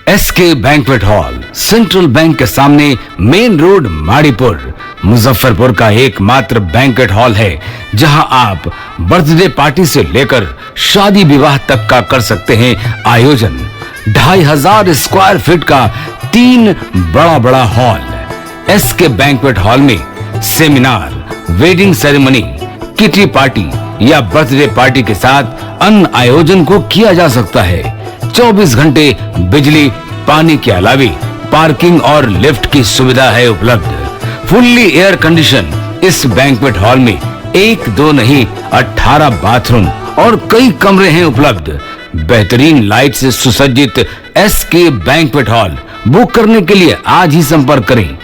SK banquet hall, central bank के सामने, main road, Maripur, Muzaffarpur का एकमात्र बैंक्वेट हॉल है जहां आप बर्थडे पार्टी से लेकर शादी विवाह तक का कर सकते हैं आयोजन। 2500 स्क्वायर फीट का 3 बड़ा हॉल। एसके बैंक्वेट हॉल में seminar, wedding ceremony, kitty party या बर्थडे पार्टी के साथ अन्य आयोजन को किया जा सकता है। 24 घंटे बिजली पानी के अलावा पार्किंग और लिफ्ट की सुविधा है उपलब्ध। फुल्ली एयर कंडीशन इस बैंक्वेट हॉल में 1, 2 नहीं 18 बाथरूम और कई कमरे हैं उपलब्ध। बेहतरीन लाइट से सुसज्जित एसके बैंक्वेट हॉल बुक करने के लिए आज ही संपर्क करें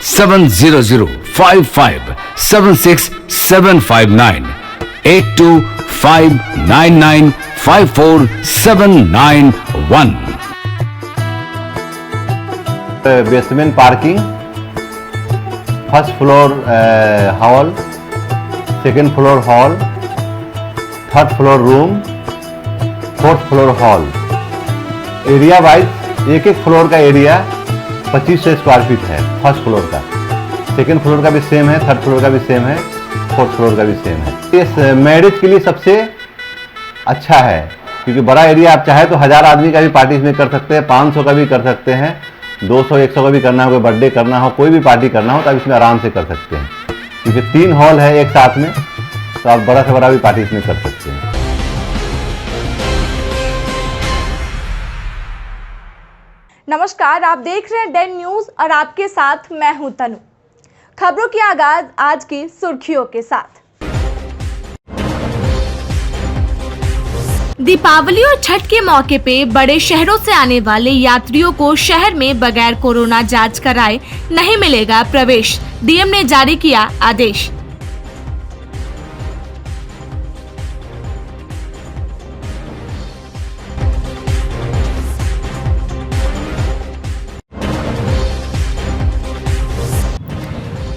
7005576759 8259954791। Basement parking, first floor hall, second floor hall, third floor room, fourth floor hall. Area wise एक फ्लोर का एरिया 2500 स्क्वायर फीट है। फर्स्ट फ्लोर का, सेकेंड फ्लोर का भी सेम है, थर्ड फ्लोर का भी सेम है, फोर्थ फ्लोर का भी सेम है। इस मैरिज के लिए सबसे अच्छा है क्योंकि बड़ा एरिया, आप चाहे तो 1000 आदमी का भी पार्टी इसमें कर सकते हैं, 500 का भी कर सकते हैं, 200-100 का भी करना हो, कोई बर्थडे करना हो, कोई भी पार्टी करना हो तो आप इसमें आराम से कर सकते हैं क्योंकि 3 हॉल है एक साथ में, तो आप बड़ा से बड़ा भी पार्टी इसमें कर सकते हैं। नमस्कार, आप देख रहे हैं डेन न्यूज और आपके साथ मैं हूं तनु। खबरों की आगाज आज की सुर्खियों के साथ। दीपावली और छठ के मौके पे बड़े शहरों से आने वाले यात्रियों को शहर में बगैर कोरोना जांच कराए नहीं मिलेगा प्रवेश। डीएम ने जारी किया आदेश।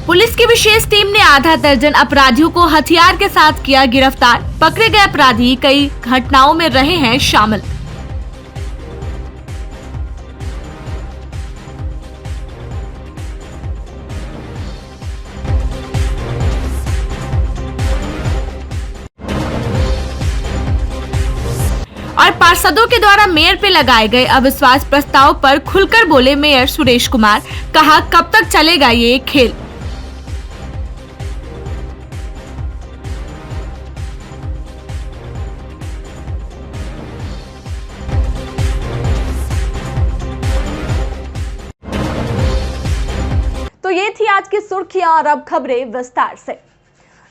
पुलिस की विशेष टीम ने आधा दर्जन अपराधियों को हथियार के साथ किया गिरफ्तार। पकड़े गए अपराधी कई घटनाओं में रहे हैं शामिल। और पार्षदों के द्वारा मेयर पे लगाए गए अविश्वास प्रस्ताव पर खुलकर बोले मेयर सुरेश कुमार। कहा, कब तक चलेगा ये खेल। तो ये थी आज की सुर्खियां और अब खबरें विस्तार से।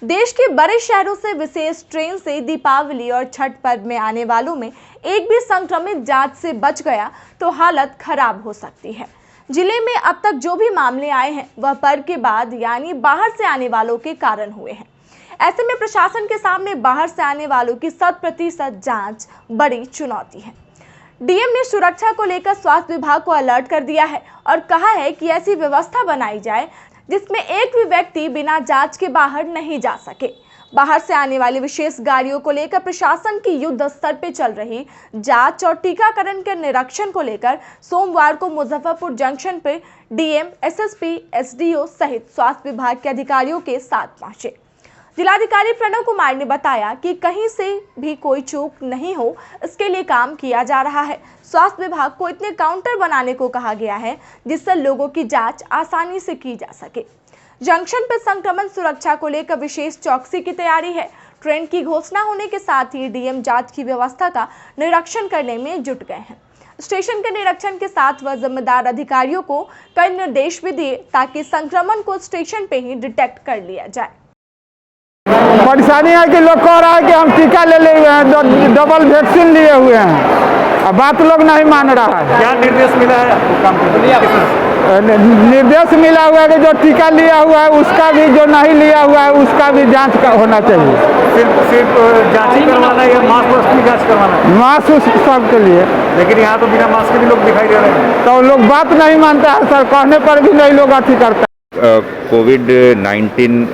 देश के बड़े शहरों से विशेष ट्रेन से दीपावली और छठ पर्व में आने वालों में एक भी संक्रमित जांच से बच गया तो हालत खराब हो सकती है। जिले में अब तक जो भी मामले आए हैं वह पर्व के बाद यानी बाहर से आने वालों के कारण हुए हैं। ऐसे में प्रशासन के सामने बाहर से आने वालों की 100% जांच बड़ी चुनौती है। डीएम ने सुरक्षा को लेकर स्वास्थ्य विभाग को अलर्ट कर दिया है और कहा है कि ऐसी व्यवस्था बनाई जाए जिसमें एक भी व्यक्ति बिना जांच के बाहर नहीं जा सके। बाहर से आने वाली विशेष गाड़ियों को लेकर प्रशासन की युद्ध स्तर पर चल रही जांच और टीकाकरण के निरीक्षण को लेकर सोमवार को मुजफ्फरपुर जंक्शन पर डीएम, एसएसपी, एसडीओ सहित स्वास्थ्य विभाग के अधिकारियों के साथ पहुंचे। जिलाधिकारी प्रणव कुमार ने बताया कि कहीं से भी कोई चूक नहीं हो, इसके लिए काम किया जा रहा है। स्वास्थ्य विभाग को इतने काउंटर बनाने को कहा गया है जिससे लोगों की जांच आसानी से की जा सके। जंक्शन पर संक्रमण सुरक्षा को लेकर विशेष चौकसी की तैयारी है। ट्रेन की घोषणा होने के साथ ही डीएम जांच की व्यवस्था का निरीक्षण करने में जुट गए हैं। स्टेशन के निरीक्षण के साथ वह जिम्मेदार अधिकारियों को कई निर्देश भी दिए ताकि संक्रमण को स्टेशन पे ही डिटेक्ट कर लिया जाए। परेशानी है कि लोग कह रहा है कि हम टीका ले लिए हुए हैं, डबल वैक्सीन लिए हुए हैं, अब बात लोग नहीं मान रहा है। क्या निर्देश मिला है आपको काम करने? निर्देश मिला हुआ है कि जो टीका लिया हुआ है उसका भी, जो नहीं लिया हुआ है उसका भी जांच होना चाहिए। सिर्फ जांच ही करवाना है या मास्क की जांच करवाना है? मास्क सबके लिए। लेकिन यहाँ तो बिना मास्क के भी लोग दिखाई दे रहे हैं। तो लोग बात नहीं मानता है सर, कहने पर भी नहीं लोग अथी करता है। कोविड-19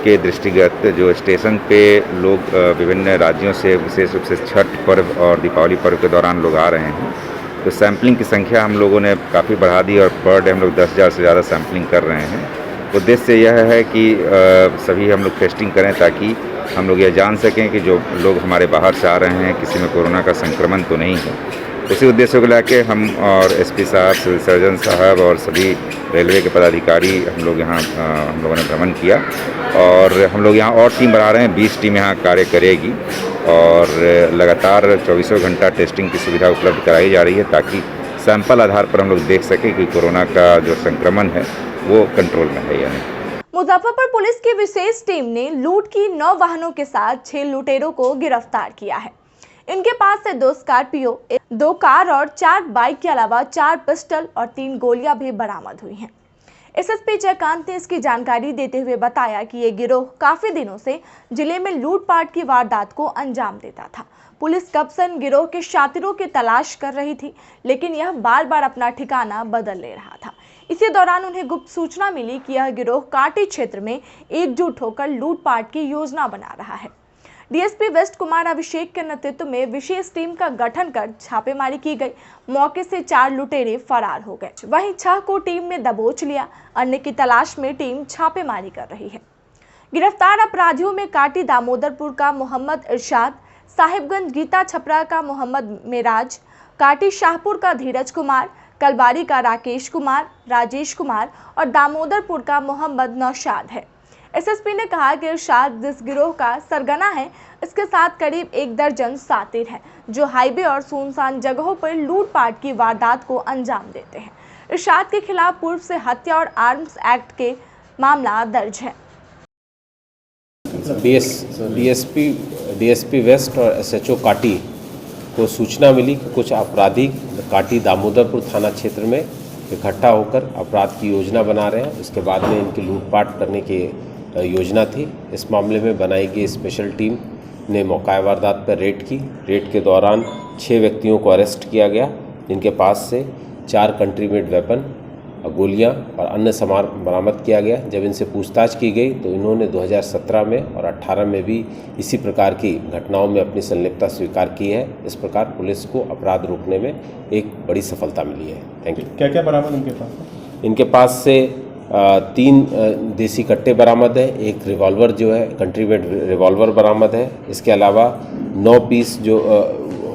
के दृष्टिगत जो स्टेशन पे लोग विभिन्न राज्यों से, विशेष रूप से छठ पर्व और दीपावली पर्व के दौरान लोग आ रहे हैं, तो सैम्पलिंग की संख्या हम लोगों ने काफ़ी बढ़ा दी और पर डे हम लोग 10,000 से ज़्यादा सैम्पलिंग कर रहे हैं। उद्देश्य यह है कि सभी हम लोग टेस्टिंग करें ताकि हम लोग यह जान सकें कि जो लोग हमारे बाहर से आ रहे हैं किसी में कोरोना का संक्रमण तो नहीं है। उसी उद्देश्य को लेकर हम और एसपी साहब, सिविल सर्जन साहब और सभी रेलवे के पदाधिकारी हम लोग यहाँ हम लोगों ने भ्रमण किया और हम लोग यहाँ और टीम बढ़ा रहे हैं। 20 टीम यहाँ कार्य करेगी और लगातार 24 घंटा टेस्टिंग की सुविधा उपलब्ध कराई जा रही है ताकि सैंपल आधार पर हम लोग देख सकें कि कोरोना का जो संक्रमण है वो कंट्रोल में है या नहीं। मुजफ्फरपुर पुलिस की विशेष टीम ने लूट की 9 वाहनों के साथ 6 लुटेरों को गिरफ्तार किया है। इनके पास से 2 स्कॉर्पियो, 2 कार और 4 बाइक के अलावा 4 पिस्टल और 3 गोलियां भी बरामद हुई हैं। एसएसपी जयकांत ने इसकी जानकारी देते हुए बताया कि ये गिरोह काफी दिनों से जिले में लूटपाट की वारदात को अंजाम देता था। पुलिस कब से इन गिरोह के शातिरों की तलाश कर रही थी, लेकिन यह बार बार अपना ठिकाना बदल ले रहा था। इसी दौरान उन्हें गुप्त सूचना मिली कि यह गिरोह कांटी क्षेत्र में एकजुट होकर लूटपाट की योजना बना रहा है। डीएसपी वेस्ट कुमार अभिषेक के नेतृत्व में विशेष टीम का गठन कर छापेमारी की गई। मौके से 4 लुटेरे फरार हो गए, वहीं 6 को टीम ने दबोच लिया। अन्य की तलाश में टीम छापेमारी कर रही है। गिरफ्तार अपराधियों में काटी दामोदरपुर का मोहम्मद इरशाद, साहिबगंज गीता छपरा का मोहम्मद मेराज, काटी शाहपुर का धीरज कुमार, कलबारी का राकेश कुमार, राजेश कुमार और दामोदरपुर का मोहम्मद नौशाद है। एसएसपी ने कहा कि इरशाद जिस गिरोह का सरगना है, इसके साथ करीब 1 दर्जन सातिर हैं जो हाईवे और सुनसान जगहों पर लूटपाट की वारदात को अंजाम देते हैं। इरशाद के खिलाफ पूर्व से हत्या और आर्म्स एक्ट के मामला दर्ज है। डीएसपी वेस्ट और एसएचओ काटी को सूचना मिली कि कुछ अपराधी काटी दामोदरपुर थाना क्षेत्र में इकट्ठा होकर अपराध की योजना बना रहे हैं। उसके बाद में इनकी लूटपाट करने की योजना थी। इस मामले में बनाई गई स्पेशल टीम ने मौका वारदात पर रेड की। रेड के दौरान 6 व्यक्तियों को अरेस्ट किया गया, जिनके पास से 4 कंट्री मेड वेपन, गोलियां और अन्य सामान बरामद किया गया। जब इनसे पूछताछ की गई तो इन्होंने 2017 में और 18 में भी इसी प्रकार की घटनाओं में अपनी संलिप्तता स्वीकार की है। इस प्रकार पुलिस को अपराध रोकने में एक बड़ी सफलता मिली है। Thank you. क्या क्या बरामद इनके पास? इनके पास से 3 देसी कट्टे बरामद है, 1 रिवॉल्वर जो है कंट्री मेड रिवॉल्वर बरामद है। इसके अलावा 9 पीस जो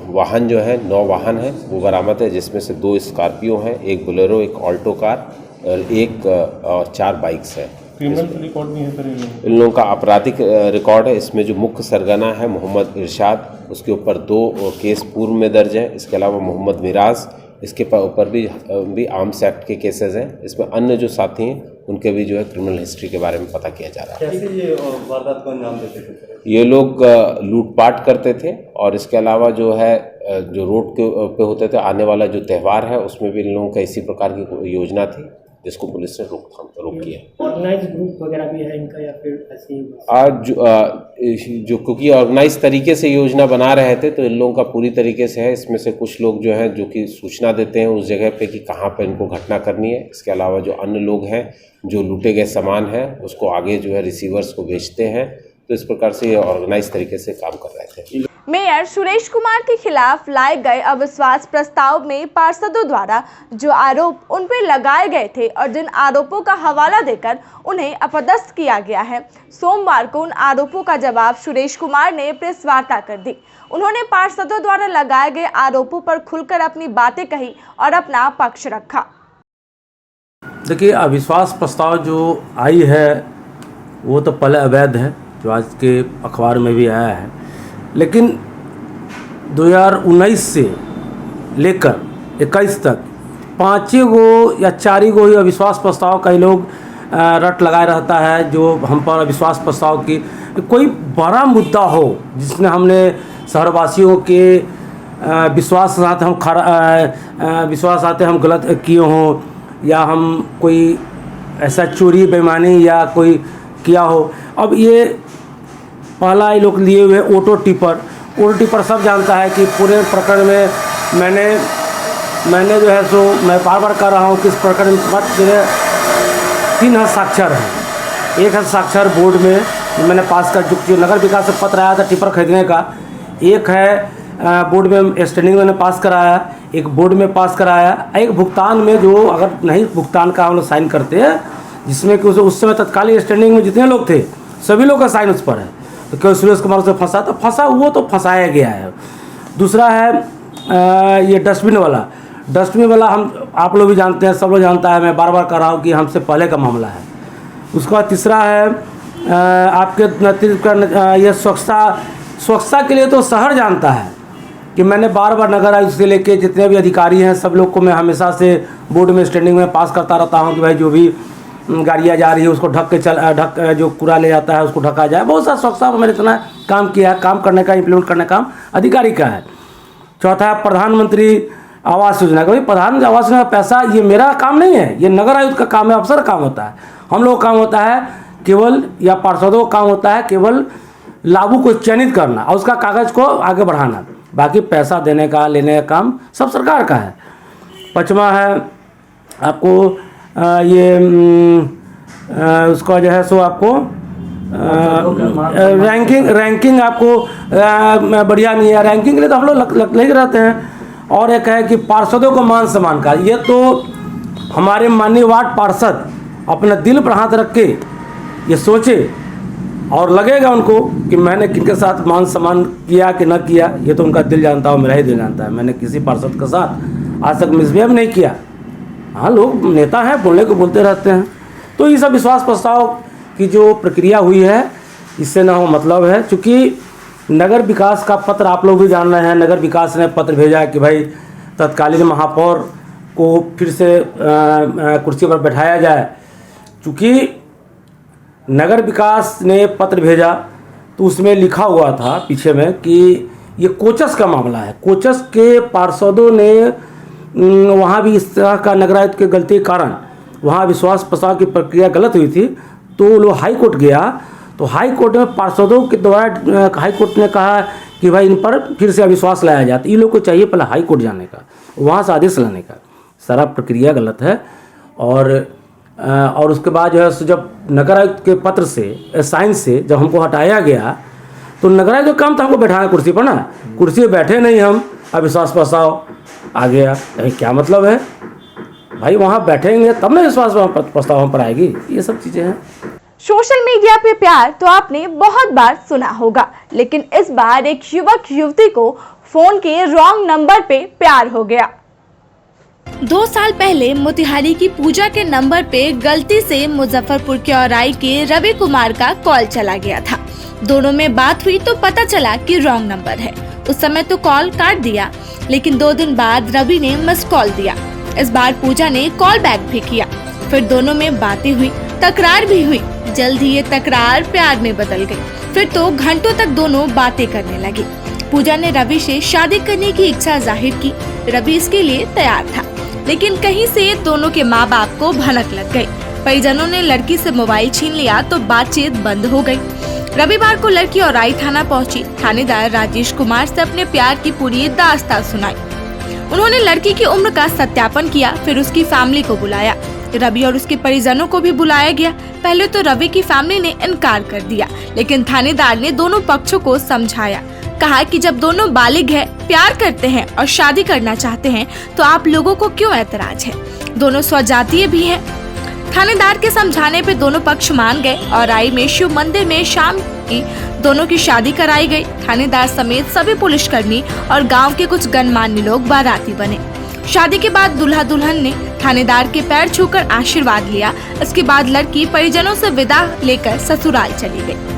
वाहन जो है 9 वाहन है वो बरामद है, जिसमें से 2 स्कॉर्पियो हैं, 1 बोलेरो, 1 ऑल्टो कार और 4 बाइक्स है। क्रिमिनल रिकॉर्ड भी है सर इन लोगों का आपराधिक रिकॉर्ड है। इसमें जो मुख्य सरगना है मोहम्मद इरशाद, उसके ऊपर 2 केस पूर्व में दर्ज है। इसके अलावा मोहम्मद मिराज, इसके ऊपर भी आर्म्स एक्ट के केसेस हैं। इसमें अन्य जो साथी हैं उनके भी जो है क्रिमिनल हिस्ट्री के बारे में पता किया जा रहा है। कैसे ये वारदात को अंजाम देते थे? ये लोग लूटपाट करते थे और इसके अलावा जो है जो रोड पे होते थे आने वाला जो त्यौहार है उसमें भी इन लोगों का इसी प्रकार की योजना थी, जिसको पुलिस ने रोक किया। ऑर्गेनाइज ग्रुप वगैरह भी है इनका या फिर ऐसे? आज जो क्योंकि ऑर्गेनाइज तरीके से योजना बना रहे थे तो इन लोगों का पूरी तरीके से है। इसमें से कुछ लोग जो हैं जो कि सूचना देते हैं उस जगह पे कि कहाँ पे इनको घटना करनी है। इसके अलावा जो अन्य लोग हैं जो लूटे गए सामान है उसको आगे जो है रिसीवर्स को बेचते हैं। तो इस प्रकार से ये ऑर्गेनाइज तरीके से काम कर रहे थे। मेयर सुरेश कुमार के खिलाफ लाए गए अविश्वास प्रस्ताव में पार्षदों द्वारा जो आरोप उन पर लगाए गए थे और जिन आरोपों का हवाला देकर उन्हें अपदस्थ किया गया है, सोमवार को उन आरोपों का जवाब सुरेश कुमार ने प्रेस वार्ता कर दी। उन्होंने पार्षदों द्वारा लगाए गए आरोपों पर खुलकर अपनी बातें कही और अपना पक्ष रखा। देखिए, अविश्वास प्रस्ताव जो आई है वो तो पहले अवैध है, जो आज के अखबार में भी आया है, लेकिन 2019 से लेकर 21 तक 5 गो या 4 गो ही अविश्वास प्रस्ताव कई लोग रट लगाए रहता है। जो हम पर अविश्वास प्रस्ताव की कोई बड़ा मुद्दा हो जिसमें हमने शहरवासियों के विश्वास साथ हम गलत किए हों या हम कोई ऐसा चोरी बेईमानी या कोई किया हो। अब ये पहला ये लोग लिए हुए ऑटो टिपर सब जानता है कि पूरे प्रकरण में मैंने जो है सो मैं बार बार कर रहा हूँ कि इस प्रकरण में 3 हस्ताक्षर हैं। 1 हस्ताक्षर बोर्ड में मैंने पास कर जो नगर विकास से पत्र आया था टिपर खरीदने का, 1 है बोर्ड में स्टैंडिंग मैंने पास कराया, एक बोर्ड में पास कराया, एक भुगतान में जो अगर नहीं भुगतान का हम लोग साइन करते हैं, जिसमें कि उस समय तत्कालीन स्टैंडिंग में जितने लोग थे सभी लोग का साइन उस पर है। तो क्यों सुरेश कुमार से फंसा, तो फंसा वो तो फंसाया गया है। दूसरा है ये डस्टबिन वाला हम आप लोग भी जानते हैं, सब लोग जानता है, मैं बार बार कह रहा हूँ कि हमसे पहले का मामला है। उसका तीसरा है आपके नेतृत्व का ये स्वच्छता के लिए तो शहर जानता है कि मैंने बार बार नगर आयुक्त से लेके जितने भी अधिकारी हैं सब लोग को मैं हमेशा से बोर्ड में स्टैंडिंग में पास करता रहता हूं कि भाई जो भी गाड़ियां जा रही है उसको ढक जो कूड़ा ले जाता है उसको ढका जाए। बहुत सारा स्वच्छता पर मैंने इतना काम किया है, काम करने का इम्प्लीमेंट करने का काम अधिकारी का है। चौथा है प्रधानमंत्री आवास योजना का। भाई प्रधानमंत्री आवास योजना का पैसा ये मेरा काम नहीं है, ये नगर आयुक्त का काम है, अफसर का काम होता है। हम लोग का काम होता है केवल, या पार्षदों का काम होता है केवल लाभों को चयनित करना और उसका कागज को आगे बढ़ाना। बाकी पैसा देने का लेने का काम सब सरकार का है। पाँचवा है आपको उसका जो है सो आपको रैंकिंग आपको बढ़िया नहीं है। रैंकिंग के लिए तो हम लोग लगे रहते हैं। और एक है कि पार्षदों को मान सम्मान का, ये तो हमारे माननीय वार्ड पार्षद अपने दिल पर हाथ रख के ये सोचे और लगेगा उनको कि मैंने किनके साथ मान सम्मान किया कि न किया, ये तो उनका दिल जानता है, मेरा ही दिल जानता है। मैंने किसी पार्षद के साथ आज तक मिसबिहेव नहीं किया। हाँ, लोग नेता हैं, बोलने को बोलते रहते हैं। तो ये सब विश्वास प्रस्ताव की जो प्रक्रिया हुई है इससे ना हो मतलब है। चूँकि नगर विकास का पत्र आप लोग भी जान रहे हैं, नगर विकास ने पत्र भेजा है कि भाई तत्कालीन महापौर को फिर से कुर्सी पर बैठाया जाए। चूँकि नगर विकास ने पत्र भेजा तो उसमें लिखा हुआ था पीछे में कि ये कोचस का मामला है। कोचस के पार्षदों ने वहाँ भी इस तरह का नगर आयुक्त के गलती के कारण वहाँ विश्वास प्रस्ताव की प्रक्रिया गलत हुई थी, तो वो लोग हाई कोर्ट गया। तो हाई कोर्ट में पार्षदों के द्वारा हाई कोर्ट ने कहा कि भाई इन पर फिर से अविश्वास लाया जाता। ये लोग को चाहिए पहले हाई कोर्ट जाने का, वहाँ से आदेश लाने का। सारा प्रक्रिया गलत है। और उसके बाद जो है जब नगर आयुक्त के पत्र से साइन से जब हमको हटाया गया तो नगर आयुक्त का काम था हमको बैठाना कुर्सी पर ना, कुर्सी पर बैठे नहीं हम, अविश्वास प्रस्ताव आ गया। क्या मतलब है भाई, वहाँ बैठेंगे तब ना विश्वास प्रस्ताव हम पर आएगी। ये सब चीज़ें हैं। सोशल मीडिया पे प्यार तो आपने बहुत बार सुना होगा, लेकिन इस बार एक युवक युवती को फोन के रॉन्ग नंबर पे प्यार हो गया। 2 साल पहले मोतिहारी की पूजा के नंबर पे गलती से मुजफ्फरपुर के औराई के रवि कुमार का कॉल चला गया था। दोनों में बात हुई तो पता चला कि रॉन्ग नंबर है। उस समय तो कॉल काट दिया, लेकिन 2 दिन बाद रवि ने मिस कॉल दिया। इस बार पूजा ने कॉल बैक भी किया। फिर दोनों में बातें हुई, तकरार भी हुई। जल्द ही ये तकरार प्यार में बदल गई। फिर तो घंटों तक दोनों बातें करने लगे। पूजा ने रवि से शादी करने की इच्छा जाहिर की। रवि इसके लिए तैयार था, लेकिन कहीं से दोनों के माँ बाप को भनक लग गई। परिजनों ने लड़की से मोबाइल छीन लिया तो बातचीत बंद हो गई। रविवार को लड़की औराई थाना पहुंची। थानेदार राजेश कुमार से अपने प्यार की पूरी दास्तान सुनाई। उन्होंने लड़की की उम्र का सत्यापन किया, फिर उसकी फैमिली को बुलाया। रवि और उसके परिजनों को भी बुलाया गया। पहले तो रवि की फैमिली ने इनकार कर दिया, लेकिन थानेदार ने दोनों पक्षों को समझाया। कहा कि जब दोनों बालिग हैं, प्यार करते हैं और शादी करना चाहते हैं तो आप लोगों को क्यों ऐतराज है। दोनों स्वजातीय भी हैं। थानेदार के समझाने पे दोनों पक्ष मान गए और आई में शिव मंदिर में शाम की दोनों की शादी कराई गई। थानेदार समेत सभी पुलिसकर्मी और गांव के कुछ गणमान्य लोग बाराती बने। शादी के बाद दूल्हा दुल्हन ने थानेदार के पैर छूकर आशीर्वाद लिया। इसके बाद लड़की परिजनों से विदा लेकर ससुराल चली गई।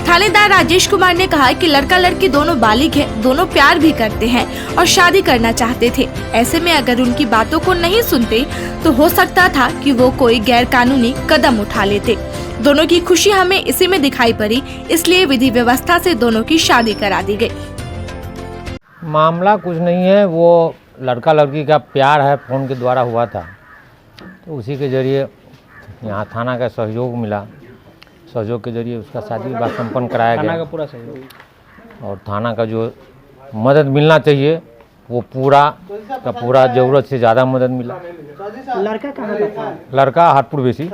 थानेदार राजेश कुमार ने कहा कि लड़का लड़की दोनों बालिग हैं, दोनों प्यार भी करते हैं और शादी करना चाहते थे। ऐसे में अगर उनकी बातों को नहीं सुनते तो हो सकता था कि वो कोई गैर कानूनी कदम उठा लेते। दोनों की खुशी हमें इसी में दिखाई पड़ी, इसलिए विधि व्यवस्था से दोनों की शादी करा दी गई। मामला कुछ नहीं है, वो लड़का लड़की का प्यार है, फोन के द्वारा हुआ था। तो उसी के जरिए यहाँ थाना का सहयोग मिला। सहयोग के जरिए उसका शादी विवाह संपन्न कराया गया। थाना का पूरा सहयोग और थाना का जो मदद मिलना चाहिए वो पूरा का पूरा, ज़रूरत से ज़्यादा मदद मिला। लड़का कहाँ का था? लड़का हाटपुर बेसी।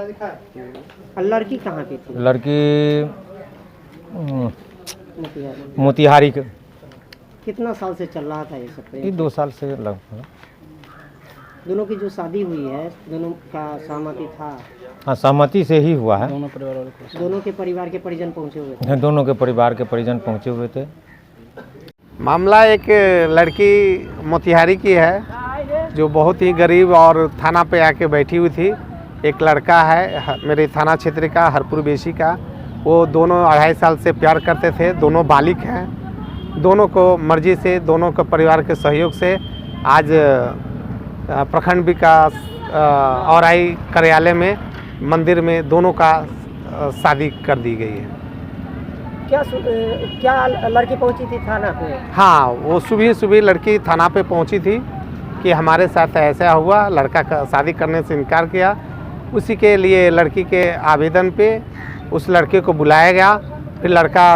लड़की कहाँ की थी? लड़की मोतिहारी के। कितना साल से चल रहा था ये सब? ये 2 साल से लगभग। दोनों की जो शादी हुई है, दोनों का सहमति था? हाँ, सहमति से ही हुआ है। दोनों के परिवार के परिजन पहुंचे हुए थे? दोनों के परिवार के परिजन पहुंचे हुए थे। मामला एक लड़की मोतिहारी की है जो बहुत ही गरीब और थाना पे आके बैठी हुई थी। एक लड़का है मेरे थाना क्षेत्र का, हरपुर बेसी का। वो दोनों 2.5 साल से प्यार करते थे। दोनों बालिग हैं। दोनों को मर्जी से, दोनों के परिवार के सहयोग से आज प्रखंड विकास औराई कार्यालय में मंदिर में दोनों का शादी कर दी गई है। क्या लड़की पहुंची थी थाना पे? हाँ, वो सुबह लड़की थाना पे पहुंची थी कि हमारे साथ ऐसा हुआ, लड़का का शादी करने से इनकार किया। उसी के लिए लड़की के आवेदन पे उस लड़के को बुलाया गया। फिर लड़का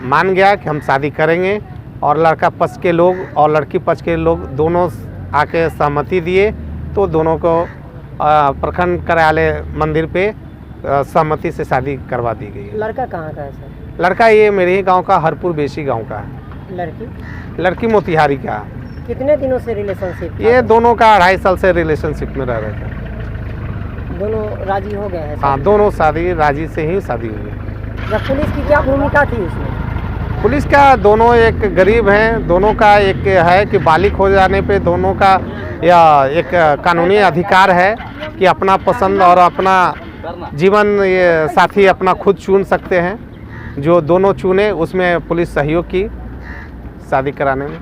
मान गया कि हम शादी करेंगे और लड़का पक्ष के लोग और लड़की पक्ष के लोग दोनों आके सहमति दिए तो दोनों को प्रखंड कार्यालय मंदिर पे सहमति से शादी करवा दी गई है। लड़का कहाँ का है सर? लड़का ये मेरे ही गांव का, हरपुर बेसी गांव का है। लड़की मोतिहारी का। कितने दिनों से रिलेशनशिप? ये दोनों का 2.5 साल से रिलेशनशिप में रह रहे थे। दोनों राजी हो गए हैं? हाँ, दोनों शादी राजी से ही शादी हुई है। जब पुलिस की क्या भूमिका थी उसमें? पुलिस का, दोनों एक गरीब हैं। दोनों का एक है कि बालिग हो जाने पे दोनों का या एक कानूनी अधिकार है कि अपना पसंद और अपना जीवन ये साथी अपना खुद चुन सकते हैं। जो दोनों चुने उसमें पुलिस सहयोग की शादी कराने में।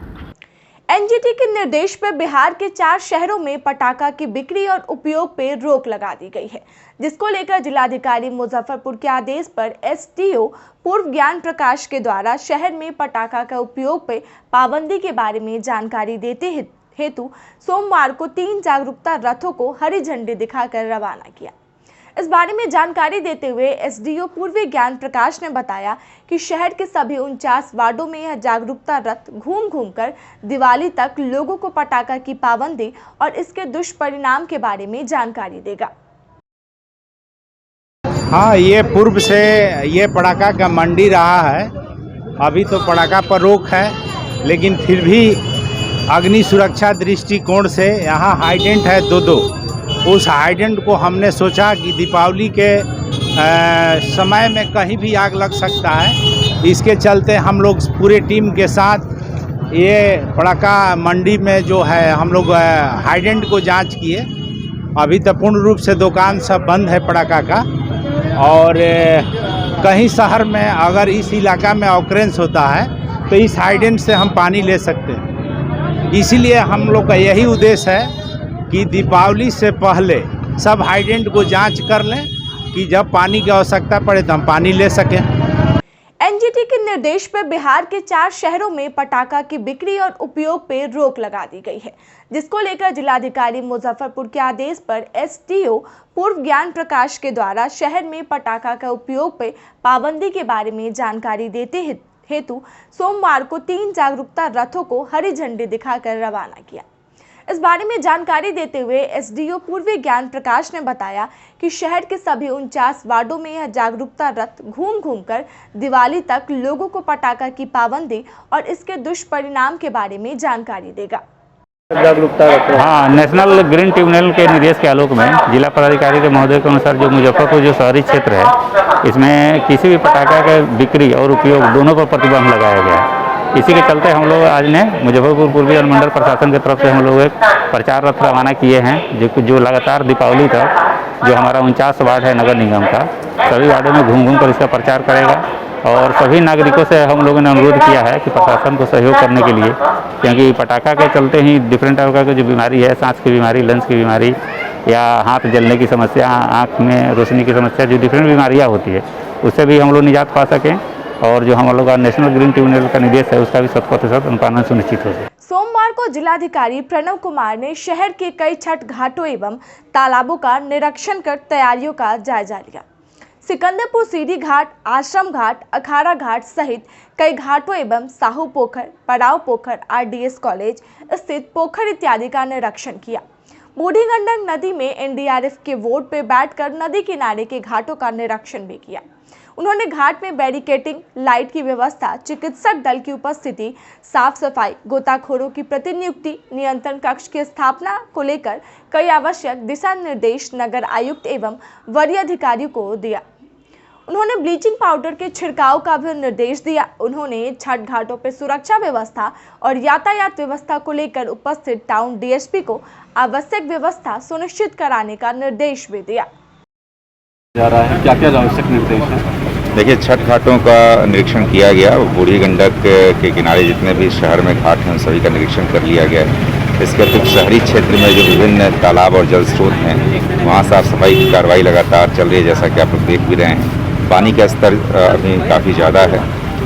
एनजीटी के निर्देश पर बिहार के 4 शहरों में पटाखा की बिक्री और उपयोग पर रोक लगा दी गई है, जिसको लेकर जिलाधिकारी मुजफ्फरपुर के आदेश पर एसडीओ पूर्व ज्ञान प्रकाश के द्वारा शहर में पटाखा का उपयोग पर पाबंदी के बारे में जानकारी देते हेतु सोमवार को 3 जागरूकता रथों को हरी झंडी दिखाकर रवाना किया। इस बारे में जानकारी देते हुए एसडीओ पूर्व ज्ञान प्रकाश ने बताया कि शहर के सभी 49 वार्डों में यह जागरूकता रथ घूम कर दिवाली तक लोगों को पटाखा की पाबंदी और इसके दुष्परिणाम के बारे में जानकारी देगा। हाँ, ये पूर्व से ये पटाखा का मंडी रहा है। अभी तो पटाखा पर रोक है, लेकिन फिर भी अग्नि सुरक्षा दृष्टिकोण से यहाँ हाइडेंट है 2-2। उस हाइडेंट को हमने सोचा कि दीपावली के समय में कहीं भी आग लग सकता है। इसके चलते हम लोग पूरे टीम के साथ ये पटाखा मंडी में जो है हम लोग हाइडेंट को जांच किए। अभी तो पूर्ण रूप से दुकान सब बंद है पटाखा का। और कहीं शहर में अगर इस इलाका में ऑकरेंस होता है तो इस हाइडेंट से हम पानी ले सकते हैं। इसीलिए हम लोग का यही उद्देश्य है कि दीपावली से पहले सब हाइडेंट को जांच कर लें कि जब पानी की आवश्यकता पड़े तो हम पानी ले सकें। एनजीटी के निर्देश पर बिहार के 4 शहरों में पटाखा की बिक्री और उपयोग पर रोक लगा दी गई है, जिसको लेकर जिलाधिकारी मुजफ्फरपुर के आदेश पर एसडीओ पूर्व ज्ञान प्रकाश के द्वारा शहर में पटाखा का उपयोग पर पाबंदी के बारे में जानकारी देते हेतु सोमवार को 3 जागरूकता रथों को हरी झंडी दिखाकर रवाना किया। इस बारे में जानकारी देते हुए एसडीओ पूर्व ज्ञान प्रकाश ने बताया कि शहर के सभी 49 वार्डों में यह जागरूकता रथ घूम कर दिवाली तक लोगों को पटाखा की पाबंदी और इसके दुष्परिणाम के बारे में जानकारी देगा। जागरूकता हाँ, नेशनल ग्रीन ट्रिब्यूनल के निर्देश के आलोक में जिला पदाधिकारी के महोदय के अनुसार जो मुजफ्फरपुर जो शहरी क्षेत्र है, इसमें किसी भी पटाखा के बिक्री और उपयोग दोनों पर प्रतिबंध लगाया गया है। इसी के चलते हम लोग आज ने मुजफ्फरपुर पूर्वी अनुमंडल प्रशासन की तरफ से हम लोग एक प्रचार रथ रवाना किए हैं जो लगातार दीपावली तक जो हमारा 49 वार्ड है नगर निगम का, सभी वार्डों में घूम कर इसका प्रचार करेगा। और सभी नागरिकों से हम लोगों ने अनुरोध किया है कि प्रशासन को सहयोग करने के लिए, क्योंकि पटाखा के चलते ही डिफरेंट प्रकार की जो बीमारी है, सांस की बीमारी, लंग्स की बीमारी या हाथ जलने की समस्या, आँख में रोशनी की समस्या, जो डिफरेंट बीमारियाँ होती है उससे भी हम लोग निजात पा सकें और जो हम लोग का नेशनल ग्रीन ट्रिब्यूनल का निर्देश है उसका भी 100% अनुपालन सुनिश्चित हो जाए। सोमवार को जिलाधिकारी प्रणव कुमार ने शहर के कई छठ घाटों एवं तालाबों का निरीक्षण कर तैयारियों का जायजा लिया। सिकंदरपुर सीढ़ी घाट, आश्रम घाट, अखाड़ा घाट सहित कई घाटों एवं साहू पोखर, पड़ाव पोखर, आरडीएस कॉलेज स्थित पोखर इत्यादि का निरीक्षण किया। बूढ़ी गंडक नदी में एनडीआरएफ के बोट पर बैठकर नदी किनारे के घाटों का निरीक्षण भी किया। उन्होंने घाट में बैरिकेटिंग, लाइट की व्यवस्था, चिकित्सक दल की उपस्थिति, साफ सफाई, गोताखोरों की प्रतिनियुक्ति, नियंत्रण कक्ष की स्थापना को लेकर कई आवश्यक दिशा निर्देश नगर आयुक्त एवं वरीय अधिकारियों को दिया। उन्होंने ब्लीचिंग पाउडर के छिड़काव का भी निर्देश दिया। उन्होंने छठ घाटों पर सुरक्षा व्यवस्था और यातायात व्यवस्था को लेकर उपस्थित टाउन डीएसपी को आवश्यक व्यवस्था सुनिश्चित कराने का निर्देश भी दिया जा रहा है। क्या क्या आवश्यक निर्देश हैं? देखिए, छठ घाटों का निरीक्षण किया गया। बूढ़ी गंडक के किनारे जितने भी शहर में घाट हैं उन सभी का निरीक्षण कर लिया गया है। इसके अतिरिक्त शहरी क्षेत्र में जो विभिन्न तालाब और जल स्रोत हैं वहाँ साफ सफाई की कार्रवाई लगातार चल रही है, जैसा कि आप लोग देख भी रहे हैं। पानी का स्तर अभी काफ़ी ज़्यादा है,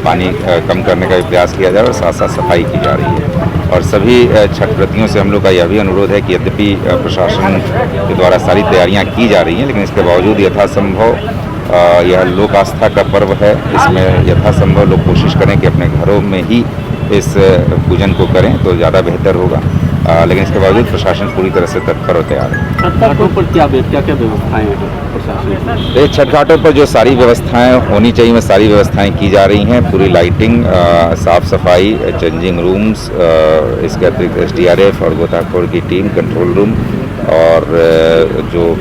पानी कम करने का भी प्रयास किया जा रहा है और साथ साथ सफाई की जा रही है। और सभी छठ व्रतियों से हम लोग का यह भी अनुरोध है कि यद्यपि प्रशासन के द्वारा सारी तैयारियां की जा रही हैं, लेकिन इसके बावजूद यथासंभव यह लोक आस्था का पर्व है, इसमें यथासंभव लोग कोशिश करें कि अपने घरों में ही इस पूजन को करें तो ज़्यादा बेहतर होगा। लेकिन इसके बावजूद प्रशासन पूरी तरह से तत्पर और तैयार है। छठ घाटों पर क्या व्यवस्थाएं हैं प्रशासन? छठ घाटों पर जो सारी व्यवस्थाएं होनी चाहिए वो सारी व्यवस्थाएं की जा रही हैं। पूरी लाइटिंग, साफ सफाई, चेंजिंग रूम्स, इसके अतिरिक्त SDRF और गोताखोर की टीम, कंट्रोल रूम और जो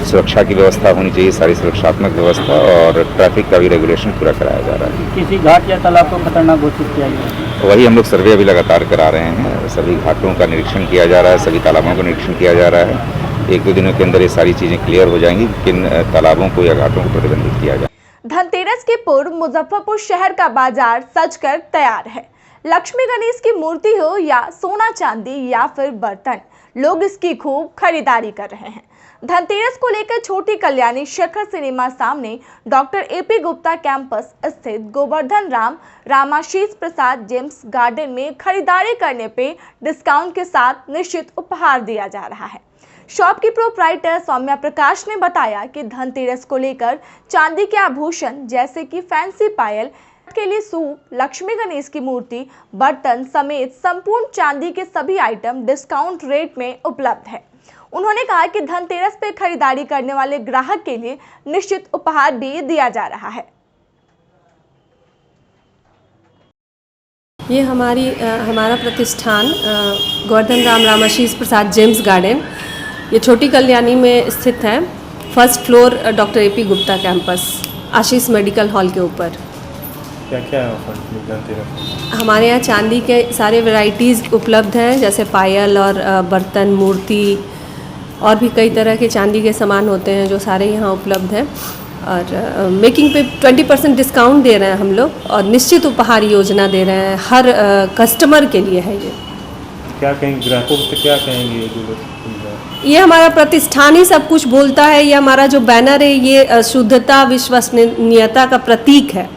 सुरक्षा की व्यवस्था होनी चाहिए, सारी सुरक्षात्मक व्यवस्था और ट्रैफिक का भी रेगुलेशन पूरा कराया जा रहा है। किसी घाट या तालाब को खतरनाक घोषित किया गया? वही हम लोग सर्वे अभी लगातार करा रहे हैं। सभी घाटों का निरीक्षण किया जा रहा है, सभी तालाबों का निरीक्षण किया जा रहा है। 1-2 दिनों के अंदर ये सारी चीज़ें क्लियर हो जाएंगी, किन तालाबों को या घाटों को प्रतिबंधित किया जाए। धनतेरस के पूर्व मुजफ्फरपुर शहर का बाजार सजकर तैयार है। लक्ष्मी गणेश की मूर्ति हो या सोना चांदी या फिर बर्तन, लोग इसकी खूब खरीदारी कर रहे हैं। धनतेरस को लेकर छोटी कल्याणी शेखर सिनेमा सामने डॉक्टर AP गुप्ता कैंपस स्थित गोवर्धन राम रामाशीष प्रसाद जेम्स गार्डन में खरीदारी करने पे डिस्काउंट के साथ निश्चित उपहार दिया जा रहा है। शॉप की प्रोप्राइटर सौम्या प्रकाश ने बताया कि धनतेरस को लेकर चांदी के आभूषण जैसे कि फैंसी पायल के लिए सूप, लक्ष्मी गणेश की मूर्ति, बर्तन समेत संपूर्ण चांदी के सभी आइटम डिस्काउंट रेट में उपलब्ध है। उन्होंने कहा कि धनतेरस पे खरीदारी करने वाले ग्राहक के लिए निश्चित उपहार भी दिया जा रहा है। ये हमारा प्रतिष्ठान गोवर्धन राम रामाशीष प्रसाद जेम्स गार्डन, ये छोटी कल्याणी में स्थित है। First floor doctor AP Gupta campus, Ashish medical hall के ऊपर। क्या क्या है ऑफर? हमारे यहाँ चांदी के सारे वैरायटीज़ उपलब्ध हैं, जैसे पायल और बर्तन, मूर्ति और भी कई तरह के चांदी के सामान होते हैं जो सारे यहाँ उपलब्ध हैं। और मेकिंग पे 20% डिस्काउंट दे रहे हैं हम लोग और निश्चित उपहार योजना दे रहे हैं हर कस्टमर के लिए है। ये क्या कहेंगे ग्राहकों से, क्या कहेंगे ये हमारा प्रतिष्ठान ही सब कुछ बोलता है। ये हमारा जो बैनर है ये शुद्धता विश्वसनीयता का प्रतीक है,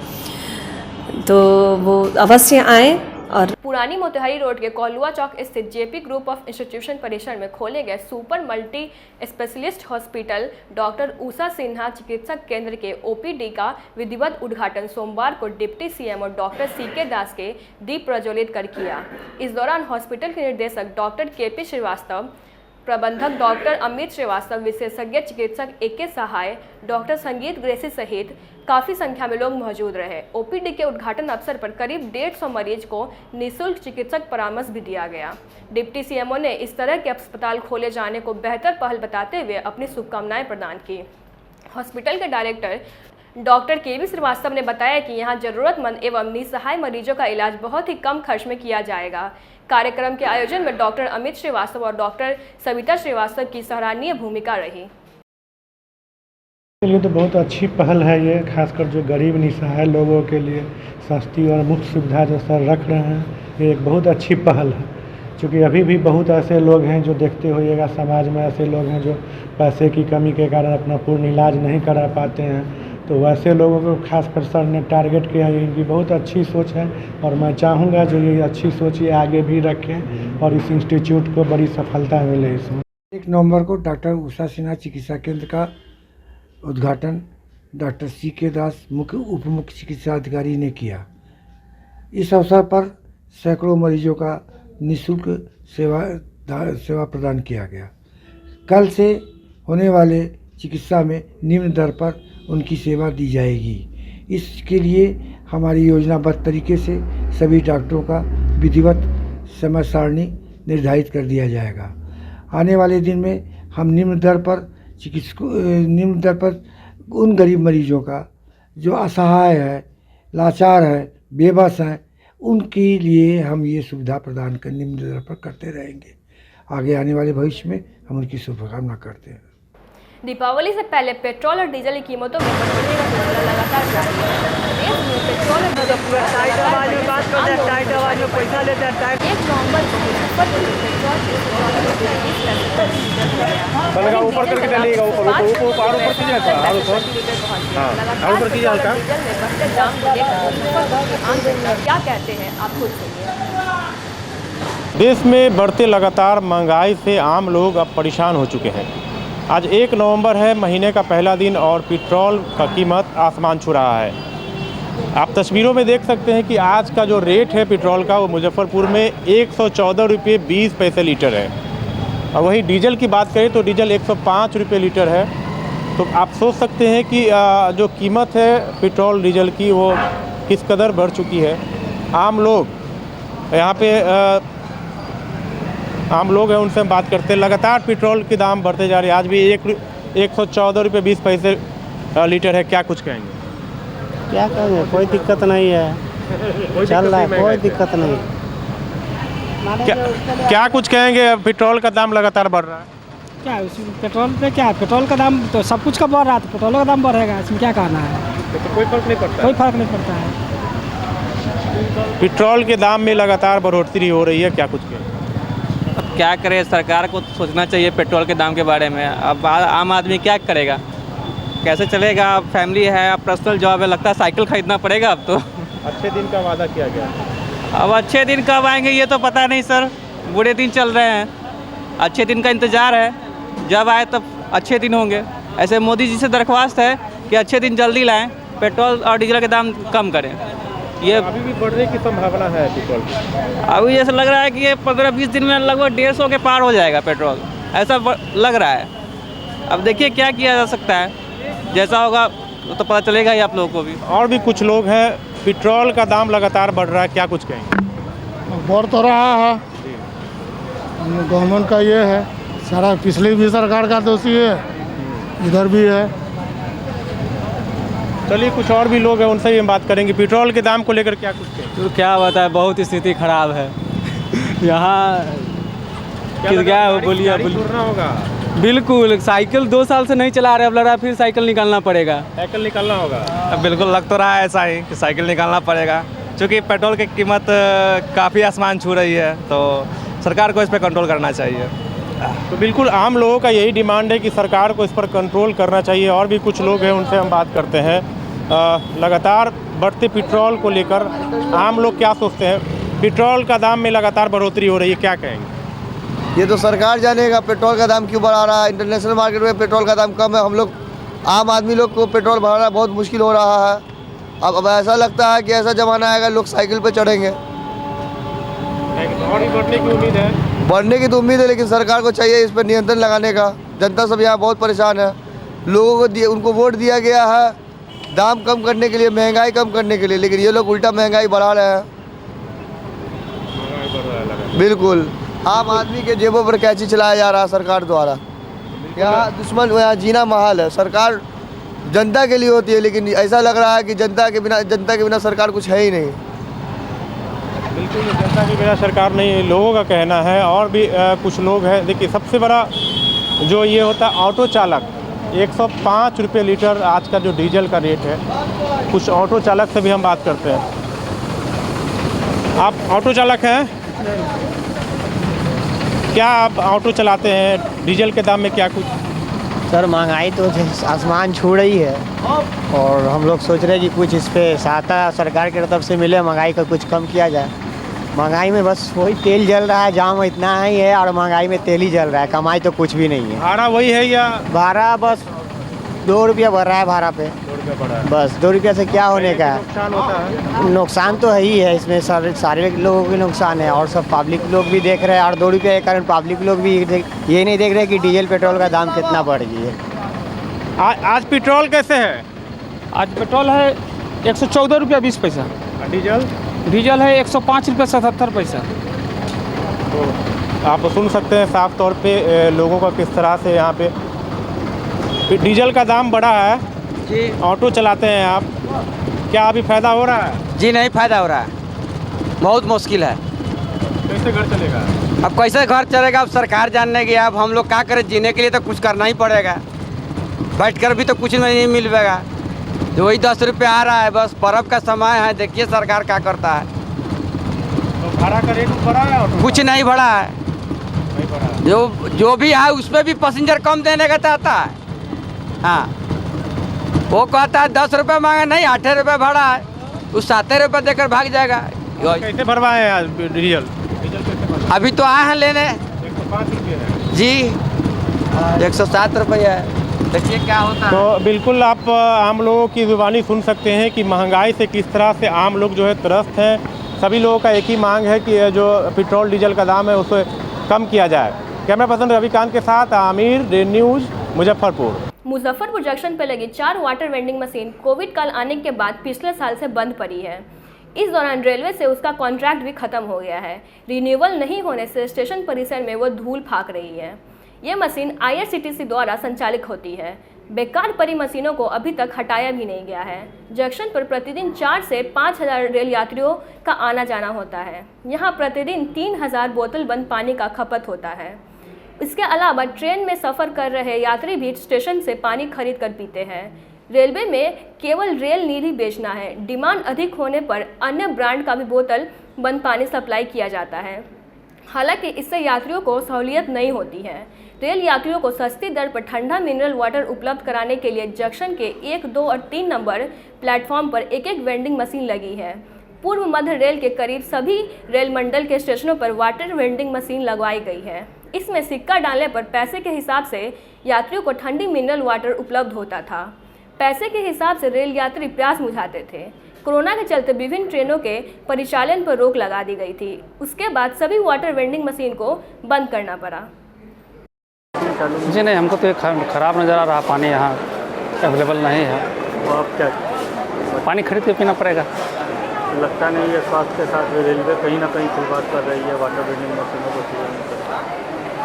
तो वो अवश्य आएँ। और पुरानी मोतिहारी रोड के कोहलुआ चौक स्थित JP ग्रुप ऑफ इंस्टीट्यूशन परिसर में खोले गए super multi specialist hospital doctor Usha Sinha चिकित्सक केंद्र के OPD का विधिवत उद्घाटन सोमवार को डिप्टी CM और डॉक्टर CK दास के दीप प्रज्वलित कर किया। इस दौरान हॉस्पिटल के निदेशक डॉक्टर KP श्रीवास्तव, प्रबंधक डॉक्टर अमित श्रीवास्तव, विशेषज्ञ चिकित्सक AK सहाय, डॉक्टर संगीत ग्रेसी सहित काफ़ी संख्या में लोग मौजूद रहे। OPD के उद्घाटन अवसर पर करीब 150 मरीज को निःशुल्क चिकित्सक परामर्श भी दिया गया। डिप्टी CMO ने इस तरह के अस्पताल खोले जाने को बेहतर पहल बताते हुए अपनी शुभकामनाएं प्रदान की। हॉस्पिटल के डायरेक्टर डॉक्टर KB श्रीवास्तव ने बताया कि यहां जरूरतमंद एवं निसहाय मरीजों का इलाज बहुत ही कम खर्च में किया जाएगा। कार्यक्रम के आयोजन में डॉक्टर अमित श्रीवास्तव और डॉक्टर सविता श्रीवास्तव की सराहनीय भूमिका रही। के लिए तो बहुत अच्छी पहल है ये, खासकर जो गरीब निसहाय लोगों के लिए सस्ती और मुफ्त सुविधा जो सर रख रहे हैं, ये एक बहुत अच्छी पहल है। क्योंकि अभी भी बहुत ऐसे लोग हैं जो देखते होइएगा समाज में ऐसे लोग हैं जो पैसे की कमी के कारण अपना पूर्ण इलाज नहीं करा पाते हैं, तो वैसे लोगों को खासकर सर ने टारगेट किया है। इनकी बहुत अच्छी सोच है और मैं चाहूँगा जो ये अच्छी सोच ये आगे भी रखें और इस इंस्टीट्यूट को बड़ी सफलता मिले। इसमें 1 नवंबर को डॉक्टर उषा सिन्हा चिकित्सा केंद्र का उद्घाटन डॉक्टर CK दास मुख्य उप मुख्य चिकित्सा अधिकारी ने किया। इस अवसर पर सैकड़ों मरीजों का निःशुल्क सेवा प्रदान किया गया। कल से होने वाले चिकित्सा में निम्न दर पर उनकी सेवा दी जाएगी। इसके लिए हमारी योजनाबद्ध तरीके से सभी डॉक्टरों का विधिवत समय सारणी निर्धारित कर दिया जाएगा। आने वाले दिन में हम निम्न दर पर उन गरीब मरीजों का जो असहाय है, लाचार है, बेबस हैं, उनके लिए हम ये सुविधा प्रदान कर निम्न दर पर करते रहेंगे। आगे आने वाले भविष्य में हम उनकी शुभकामना करते हैं। दीपावली से पहले पेट्रोल और डीजल की कीमतों में बढ़ोतरी का सिलसिला लगातार जारी है। देश में पेट्रोल और डीजल की पैसा लेते हैं 1 नवंबर को मुजफ्फरपुर में पेट्रोल ऊपर करके डालिएगा, ऊपर कीजिए हल्का। डीजल में बढ़ते दाम को लेकर मुजफ्फरपुर के आम जनता क्या कहते हैं, आप खुद सुनिए। देश में बढ़ते लगातार महंगाई से आम लोग अब परेशान हो चुके हैं। आज 1 नवंबर है, महीने का पहला दिन और पेट्रोल का कीमत आसमान छू रहा है। आप तस्वीरों में देख सकते हैं कि आज का जो रेट है पेट्रोल का वो मुजफ्फरपुर में 114 रुपये 20 पैसे लीटर है। और वहीं डीजल की बात करें तो डीजल 105 रुपये लीटर है। तो आप सोच सकते हैं कि जो कीमत है पेट्रोल डीजल की वो किस कदर बढ़ चुकी है। आम लोग यहाँ पे आम लोग हैं, उनसे हम बात करते हैं। लगातार पेट्रोल के दाम बढ़ते जा रहे हैं। आज भी 114 रुपये 20 पैसे लीटर है। क्या कुछ कहेंगे? क्या कहेंगे, कोई दिक्कत नहीं है, चल रहा है, कोई दिक्कत नहीं। क्या कुछ कहेंगे? पेट्रोल का दाम लगातार बढ़ रहा है। क्या पेट्रोल पे क्या, पेट्रोल का दाम तो सब कुछ का बढ़ रहा है, तो पेट्रोल का दाम बढ़ेगा, इसमें क्या कहना है? तो कोई फर्क नहीं पड़ता, कोई फर्क नहीं पड़ता है। पेट्रोल के दाम में लगातार बढ़ोतरी हो रही है। क्या कुछ कहेंगे? क्या करे, सरकार को सोचना चाहिए पेट्रोल के दाम के बारे में। अब आम आदमी क्या करेगा, कैसे चलेगा? फैमिली है, पर्सनल जॉब है, लगता है साइकिल खरीदना पड़ेगा अब तो। अच्छे दिन का वादा किया गया, अब अच्छे दिन कब आएंगे ये तो पता नहीं सर। बुरे दिन चल रहे हैं, अच्छे दिन का इंतज़ार है, जब आए तब अच्छे दिन होंगे। ऐसे मोदी जी से दरख्वास्त है कि अच्छे दिन जल्दी लाएं, पेट्रोल और डीजल के दाम कम करें। ये अभी भी बढ़ने की संभावना है पेट्रोल की। अभी जैसे लग रहा है कि ये 15-20 दिन में लगभग 150 के पार हो जाएगा पेट्रोल, ऐसा लग रहा है। अब देखिए क्या किया जा सकता है, जैसा होगा तो पता चलेगा ही आप लोगों को भी। और भी कुछ लोग हैं, पेट्रोल का दाम लगातार बढ़ रहा है, क्या कुछ कहेंगे? बढ़ तो रहा है, गवर्नमेंट का ये है, सारा पिछली भी सरकार का दोषी है, इधर भी है। चलिए कुछ और भी लोग हैं, उनसे भी हम बात करेंगे। पेट्रोल के दाम को लेकर क्या कुछ कहेंगे? तो क्या बताए, बहुत स्थिति खराब है यहाँ। क्या है बोलिए? होगा बिल्कुल, साइकिल 2 साल से नहीं चला रहे, अब लग रहा है फिर साइकिल निकालना पड़ेगा। साइकिल निकालना होगा, अब बिल्कुल लग तो रहा है ऐसा ही कि साइकिल निकालना पड़ेगा, क्योंकि पेट्रोल की कीमत काफ़ी आसमान छू रही है, तो सरकार को इस पर कंट्रोल करना चाहिए। तो बिल्कुल आम लोगों का यही डिमांड है कि सरकार को इस पर कंट्रोल करना चाहिए। और भी कुछ लोग हैं, उनसे हम बात करते हैं। लगातार बढ़ते पेट्रोल को लेकर आम लोग क्या सोचते हैं? पेट्रोल का दाम में लगातार बढ़ोतरी हो रही है, क्या कहेंगे? ये तो सरकार जानेगा पेट्रोल का दाम क्यों बढ़ा रहा है। इंटरनेशनल मार्केट में पेट्रोल का दाम कम है, हम लोग आम आदमी लोग को पेट्रोल भराना बहुत मुश्किल हो रहा है। अब ऐसा लगता है कि ऐसा ज़माना आएगा लोग साइकिल पर चढ़ेंगे। और बढ़ने की उम्मीद है? बढ़ने की तो उम्मीद है, लेकिन सरकार को चाहिए इस पर नियंत्रण लगाने का। जनता सब यहाँ बहुत परेशान है, लोगों को उनको वोट दिया गया है दाम कम करने के लिए, महंगाई कम करने के लिए, लेकिन ये लोग उल्टा महंगाई बढ़ा रहे हैं। बिल्कुल आम आदमी के जेबों पर कैची चलाया जा रहा है सरकार द्वारा। यहाँ दुश्मन, यहाँ जीना महाल है। सरकार जनता के लिए होती है, लेकिन ऐसा लग रहा है कि जनता के बिना सरकार कुछ है ही नहीं। बिल्कुल जनता के बिना सरकार नहीं, लोगों का कहना है। और भी कुछ लोग हैं। देखिए सबसे बड़ा जो ये होता है ऑटो चालक, 105 रुपये लीटर आज का जो डीजल का रेट है। कुछ ऑटो चालक से भी हम बात करते हैं। आप ऑटो चालक हैं? क्या आप ऑटो चलाते हैं? डीजल के दाम में क्या कुछ? सर महंगाई तो आसमान छू रही है, और हम लोग सोच रहे हैं कि कुछ इस पर सहायता सरकार की तरफ से मिले, महंगाई का कुछ कम किया जाए। महंगाई में बस वही तेल जल रहा है, जाम इतना ही है, और महंगाई में तेल ही जल रहा है, कमाई तो कुछ भी नहीं है। भाड़ा वही है या? भाड़ा बस 2 रुपया बढ़ रहा है भाड़ा पे, 2 रुपया बढ़ा है। बस 2 रुपया से क्या होने का है? नुकसान होता है। नुकसान तो है ही है, इसमें सारे लोगों के नुकसान है, और सब पब्लिक लोग भी देख रहे हैं। और 2 रुपये के कारण पब्लिक लोग भी ये नहीं देख रहे कि डीजल पेट्रोल का दाम कितना बढ़ गया है। आज पेट्रोल कैसे है? आज पेट्रोल है 114 रुपया 20 पैसा। डीजल डीजल है 105 रुपया 77 पैसा। तो आप सुन सकते हैं साफ तौर पे लोगों का किस तरह से यहाँ पे डीजल का दाम बढ़ा है जी। ऑटो चलाते हैं आप, क्या अभी फ़ायदा हो रहा है? जी नहीं फ़ायदा हो रहा है, बहुत मुश्किल है। कैसे घर चलेगा? अब कैसे घर चलेगा, अब सरकार जानने की। अब हम लोग क्या करें, जीने के लिए तो कुछ करना ही पड़ेगा। बैठ कर भी तो कुछ नहीं मिल पाएगा। जो वही 10 रुपये आ रहा है, बस पर्व का समय है, देखिए सरकार क्या करता है। तो भाड़ा का रेट बढ़ा है? कुछ नहीं बढ़ा है, नहीं बढ़ा। जो भी है उसमें भी पैसेंजर कम देने का चाहता है। हाँ, वो कहता है 10 रुपये मांगे, नहीं 8 रुपये भाड़ा है, उस 7 रुपये देकर भाग जाएगा। कैसे भरवाए हैं आज डीजल? अभी तो आए हैं लेने 105 रुपये है जी, 107 रुपये है। देखिए क्या होता है। तो बिल्कुल आप आम लोगों की ज़ुबानी सुन सकते हैं कि महंगाई से किस तरह से आम लोग जो है त्रस्त हैं। सभी लोगों का एक ही मांग है कि जो पेट्रोल डीजल का दाम है उसे कम किया जाए। कैमरा पर्सन रविकांत के साथ Aamir, day news, Muzaffarpur. Muzaffarpur junction पर लगी 4 वाटर वेंडिंग मशीन कोविड काल आने के बाद पिछले साल से बंद पड़ी है। इस दौरान रेलवे से उसका कॉन्ट्रैक्ट भी खत्म हो गया है। रिन्यूअल नहीं होने से स्टेशन परिसर में वो धूल फाक रही है। ये मशीन IRCTC द्वारा संचालित होती है। बेकार पड़ी मशीनों को अभी तक हटाया भी नहीं गया है। जंक्शन पर प्रतिदिन 4 से 5,000 रेल यात्रियों का आना जाना होता है। यहाँ प्रतिदिन 3,000 बोतल बंद पानी का खपत होता है। इसके अलावा ट्रेन में सफ़र कर रहे यात्री भी स्टेशन से पानी खरीद कर पीते हैं। रेलवे में केवल रेल नीर ही बेचना है। डिमांड अधिक होने पर अन्य ब्रांड का भी बोतल बंद पानी सप्लाई किया जाता है। हालांकि इससे यात्रियों को सहूलियत नहीं होती है। रेल यात्रियों को सस्ती दर पर ठंडा मिनरल वाटर उपलब्ध कराने के लिए जंक्शन के 1, 2 और 3 नंबर प्लेटफॉर्म पर एक वेंडिंग मशीन लगी है। पूर्व मध्य रेल के करीब सभी रेल मंडल के स्टेशनों पर वाटर वेंडिंग मशीन लगवाई गई है। इसमें सिक्का डालने पर पैसे के हिसाब से यात्रियों को ठंडी मिनरल वाटर उपलब्ध होता था। पैसे के हिसाब से रेल यात्री प्यास बुझाते थे। कोरोना के चलते विभिन्न ट्रेनों के परिचालन पर रोक लगा दी गई थी। उसके बाद सभी वाटर वेंडिंग मशीन को बंद करना पड़ा। जी नहीं, हमको तो ख़राब नज़र आ रहा, पानी यहाँ अवेलेबल नहीं है। तो आप क्या पानी खरीद के पीना पड़ेगा। लगता नहीं है स्वास्थ्य के साथ रेलवे कहीं ना कहीं खिलवाड़ कर रही है वाटर वेंडिंग मशीनों को।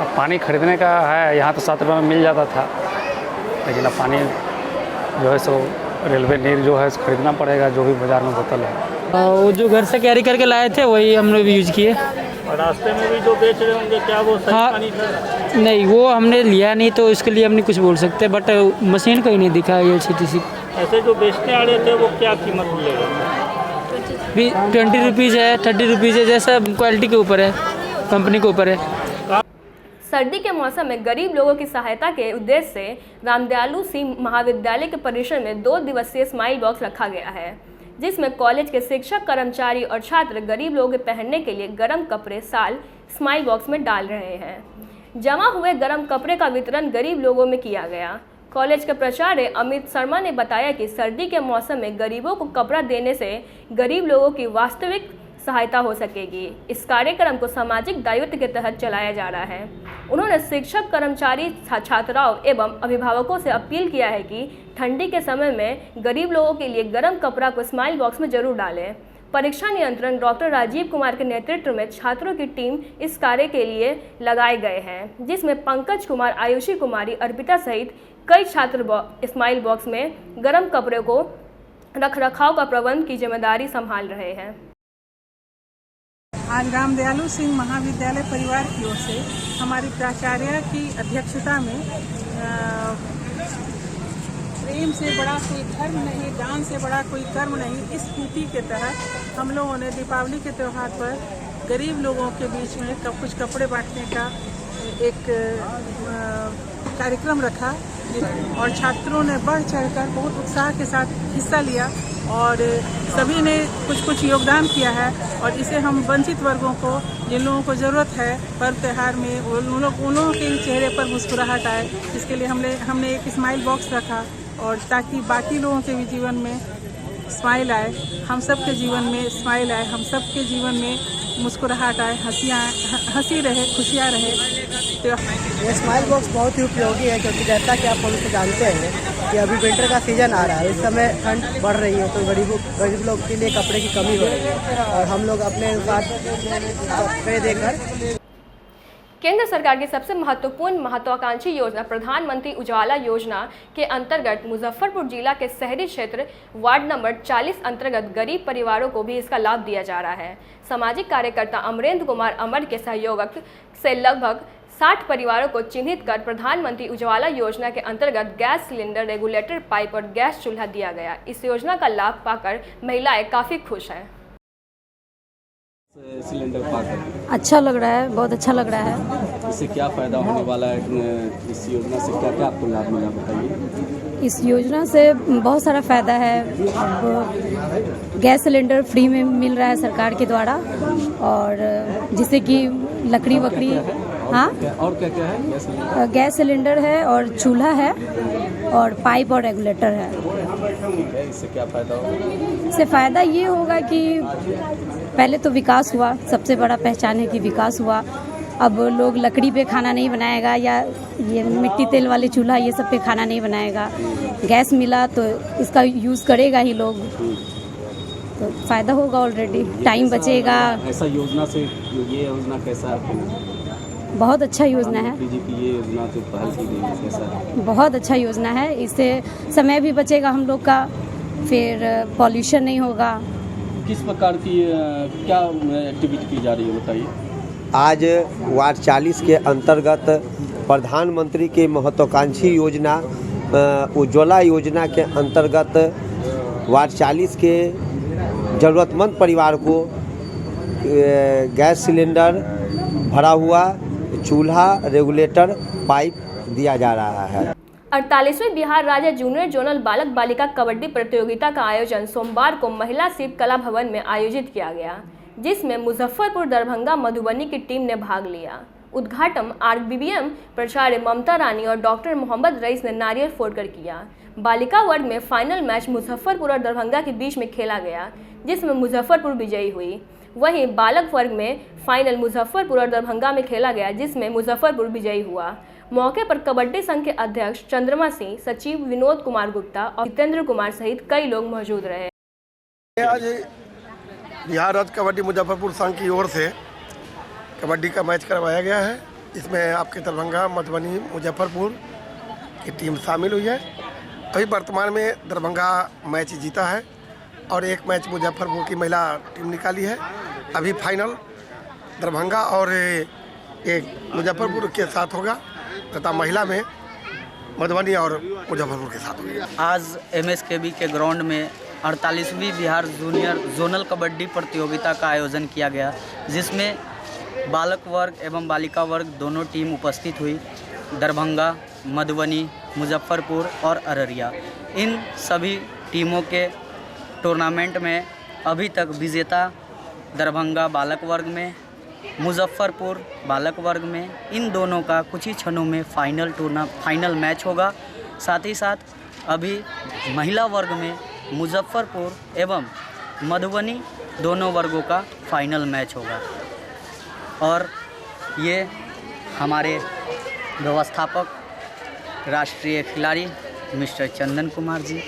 अब पानी खरीदने का है, यहाँ तो 7 रुपये में मिल जाता था, लेकिन अब पानी जो है सो रेलवे नीर जो है खरीदना पड़ेगा, जो भी बाज़ार में बोतल है। वो जो घर से कैरी करके लाए थे वही हमने भी यूज़ किए। और रास्ते में भी जो बेच रहे होंगे क्या वो सही पानी था? नहीं, वो हमने लिया नहीं तो इसके लिए हम नहीं कुछ बोल सकते, बट मशीन कहीं नहीं दिखा IRCTC। ऐसे जो बेचने आ रहे थे वो क्या कीमत मिलेगा? भी 20 रुपीज़ है, 30 रुपीज़ है, जैसा क्वालिटी के ऊपर है, कंपनी के ऊपर है। सर्दी के मौसम में गरीब लोगों की सहायता के उद्देश्य से रामदयालु सिंह महाविद्यालय के परिसर में 2 दिवसीय स्माइल बॉक्स रखा गया है, जिसमें कॉलेज के शिक्षक, कर्मचारी और छात्र गरीब लोगों के पहनने के लिए गर्म कपड़े साल स्माइल बॉक्स में डाल रहे हैं। जमा हुए गर्म कपड़े का वितरण गरीब लोगों में किया गया। कॉलेज के प्राचार्य अमित शर्मा ने बताया कि सर्दी के मौसम में गरीबों को कपड़ा देने से गरीब लोगों की वास्तविक सहायता हो सकेगी। इस कार्यक्रम को सामाजिक दायित्व के तहत चलाया जा रहा है। उन्होंने शिक्षक, कर्मचारी, छात्राओं एवं अभिभावकों से अपील किया है कि ठंडी के समय में गरीब लोगों के लिए गर्म कपड़ा को स्माइल बॉक्स में जरूर डालें। परीक्षा नियंत्रण डॉक्टर राजीव कुमार के नेतृत्व में छात्रों की टीम इस कार्य के लिए लगाए गए हैं, जिसमें पंकज कुमार, आयुषी कुमारी, अर्पिता सहित कई छात्र स्माइल बॉक्स में गर्म कपड़े को रखरखाव का प्रबंध की जिम्मेदारी संभाल रहे हैं। आज रामदयालु सिंह महाविद्यालय परिवार की ओर से हमारी प्राचार्य की अध्यक्षता में प्रेम से बड़ा कोई धर्म नहीं, दान से बड़ा कोई कर्म नहीं, इस स्फूर्ति के तहत हम लोगों ने दीपावली के त्यौहार पर गरीब लोगों के बीच में कुछ कपड़े बांटने का एक कार्यक्रम रखा और छात्रों ने बढ़ चढ़कर बहुत उत्साह के साथ हिस्सा लिया और सभी ने कुछ कुछ योगदान किया है। और इसे हम वंचित वर्गों को, जिन लोगों को ज़रूरत है पर्व त्यौहार में, उन लोगों के चेहरे पर मुस्कुराहट आए, इसके लिए हमने एक स्माइल बॉक्स रखा और ताकि बाकी लोगों के भी जीवन में स्माइल आए, हम सब के जीवन में स्माइल आए, हम सब के जीवन में मुस्कुराहट आए, हंसी रहे, खुशियाँ रहे। ये स्माइल बॉक्स बहुत ही उपयोगी है, क्योंकि जैसा कि आप सभी से जानते हैं कि अभी विंटर का सीज़न आ रहा है, इस समय ठंड बढ़ रही है, तो गरीब लोग के लिए कपड़े की कमी हो रही है और हम लोग अपने साथ कपड़े देकर। केंद्र सरकार की सबसे महत्वपूर्ण महत्वाकांक्षी योजना प्रधानमंत्री उज्ज्वला योजना के अंतर्गत मुजफ्फरपुर जिला के शहरी क्षेत्र वार्ड नंबर 40 अंतर्गत गरीब परिवारों को भी इसका लाभ दिया जा रहा है। सामाजिक कार्यकर्ता अमरेंद्र कुमार अमर के सहयोग से लगभग 60 परिवारों को चिन्हित कर प्रधानमंत्री उज्ज्वला योजना के अंतर्गत गैस सिलेंडर, रेगुलेटर पाइप और गैस चूल्हा दिया गया। इस योजना का लाभ पाकर महिलाएं काफ़ी खुश हैं। सिलेंडर पाकर अच्छा लग रहा है, बहुत अच्छा लग रहा है। इससे क्या फ़ायदा होने वाला है? इस योजना से क्या क्या आपको लाभ मिला, बताइए। इस योजना से बहुत सारा फ़ायदा है। अब गैस सिलेंडर फ्री में मिल रहा है सरकार के द्वारा, और जिससे कि लकड़ी वकड़ी, हाँ, और क्या क्या है? गैस सिलेंडर है और चूल्हा है और पाइप और रेगुलेटर है। इससे क्या फ़ायदा होगा? इससे फ़ायदा ये होगा कि पहले तो विकास हुआ, सबसे बड़ा पहचान है कि विकास हुआ। अब लोग लकड़ी पे खाना नहीं बनाएगा या ये मिट्टी तेल वाले चूल्हा ये सब पे खाना नहीं बनाएगा। गैस मिला तो इसका यूज़ करेगा ही लोग, तो फ़ायदा होगा। ऑलरेडी टाइम बचेगा। ऐसा योजना से ये योजना कैसा है? बहुत अच्छा योजना है। ये योजना जो पहल की गई है कैसा है? बहुत अच्छा योजना है। इससे समय भी बचेगा हम लोग का, फिर पॉल्यूशन नहीं होगा। किस प्रकार की क्या एक्टिविटी की जा रही है, बताइए। आज वार्ड 40 के अंतर्गत प्रधानमंत्री के महत्वाकांक्षी योजना उज्ज्वला योजना के अंतर्गत वार्ड 40 के ज़रूरतमंद परिवार को गैस सिलेंडर, भरा हुआ चूल्हा, रेगुलेटर, पाइप दिया जा रहा है। 48वें बिहार राज्य जूनियर जोनल बालक बालिका कबड्डी प्रतियोगिता का आयोजन सोमवार को महिला शिव कला भवन में आयोजित किया गया, जिसमें मुजफ्फरपुर, दरभंगा, मधुबनी की टीम ने भाग लिया। उद्घाटन आरबीबीएम प्राचार्य ममता रानी और डॉक्टर मोहम्मद रईस ने नारियल फोड़कर किया। बालिका वर्ग में फाइनल मैच मुजफ्फरपुर और दरभंगा के बीच में खेला गया, जिसमें मुजफ्फरपुर विजयी हुई। वहीं बालक वर्ग में फाइनल मुजफ्फरपुर और दरभंगा में खेला गया, जिसमें मुजफ्फरपुर विजयी हुआ। मौके पर कबड्डी संघ के अध्यक्ष चंद्रमा सिंह, सचिव विनोद कुमार गुप्ता और जितेंद्र कुमार सहित कई लोग मौजूद रहे। आज बिहार राज्य कबड्डी मुजफ्फरपुर संघ की ओर से कबड्डी का मैच करवाया गया है। इसमें आपके दरभंगा, मधुबनी, मुजफ्फरपुर की टीम शामिल हुई है। अभी वर्तमान में दरभंगा मैच जीता है और एक मैच मुजफ्फरपुर की महिला टीम निकाली है। अभी फाइनल दरभंगा और एक मुजफ्फरपुर के साथ होगा तथा महिला में मधुबनी और मुजफ्फरपुर के साथ होगा। आज MSKB के ग्राउंड में 48वीं बिहार जूनियर जोनल कबड्डी प्रतियोगिता का आयोजन किया गया, जिसमें बालक वर्ग एवं बालिका वर्ग दोनों टीम उपस्थित हुई। दरभंगा, मधुबनी, मुजफ्फरपुर और अररिया, इन सभी टीमों के टूर्नामेंट में अभी तक विजेता दरभंगा बालक वर्ग में, मुजफ्फरपुर बालक वर्ग में, इन दोनों का कुछ ही क्षणों में फाइनल मैच होगा। साथ ही साथ अभी महिला वर्ग में मुजफ्फरपुर एवं मधुबनी दोनों वर्गों का फाइनल मैच होगा। और ये हमारे व्यवस्थापक राष्ट्रीय खिलाड़ी मिस्टर चंदन कुमार जी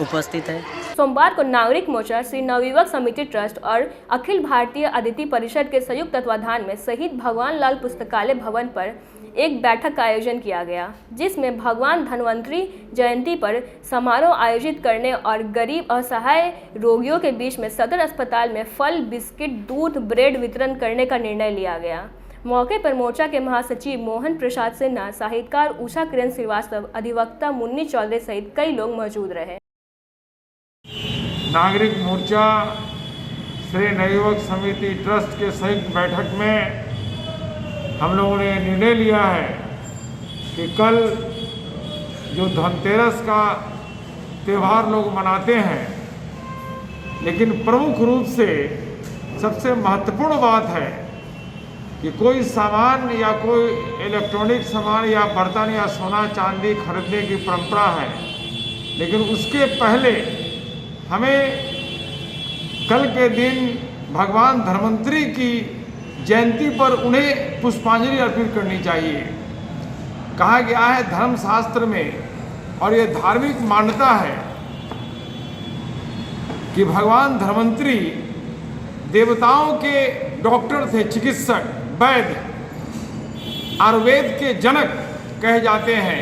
उपस्थित है। सोमवार को नागरिक मोर्चा, श्री नवयुवक समिति ट्रस्ट और अखिल भारतीय अदिति परिषद के संयुक्त तत्वाधान में शहीद भगवान लाल पुस्तकालय भवन पर एक बैठक का आयोजन किया गया, जिसमें भगवान धन्वंतरी जयंती पर समारोह आयोजित करने और गरीब असहाय रोगियों के बीच में सदर अस्पताल में फल, बिस्किट, दूध, ब्रेड वितरण करने का निर्णय लिया गया। मौके पर मोर्चा के महासचिव मोहन प्रसाद सिन्हा, साहित्यकार उषा किरण श्रीवास्तव, अधिवक्ता मुन्नी चौधरी सहित कई लोग मौजूद रहे। नागरिक मोर्चा श्री नवयुवक समिति ट्रस्ट के संयुक्त बैठक में हम लोगों ने निर्णय लिया है कि कल जो धनतेरस का त्यौहार लोग मनाते हैं, लेकिन प्रमुख रूप से सबसे महत्वपूर्ण बात है कि कोई सामान या कोई इलेक्ट्रॉनिक सामान या बर्तन या सोना चांदी खरीदने की परंपरा है, लेकिन उसके पहले हमें कल के दिन भगवान धन्वंतरी की जयंती पर उन्हें पुष्पांजलि अर्पित करनी चाहिए। कहा गया है धर्मशास्त्र में, और ये धार्मिक मान्यता है कि भगवान धन्वंतरी देवताओं के डॉक्टर थे, चिकित्सक, वैद्य, आयुर्वेद के जनक कहे जाते हैं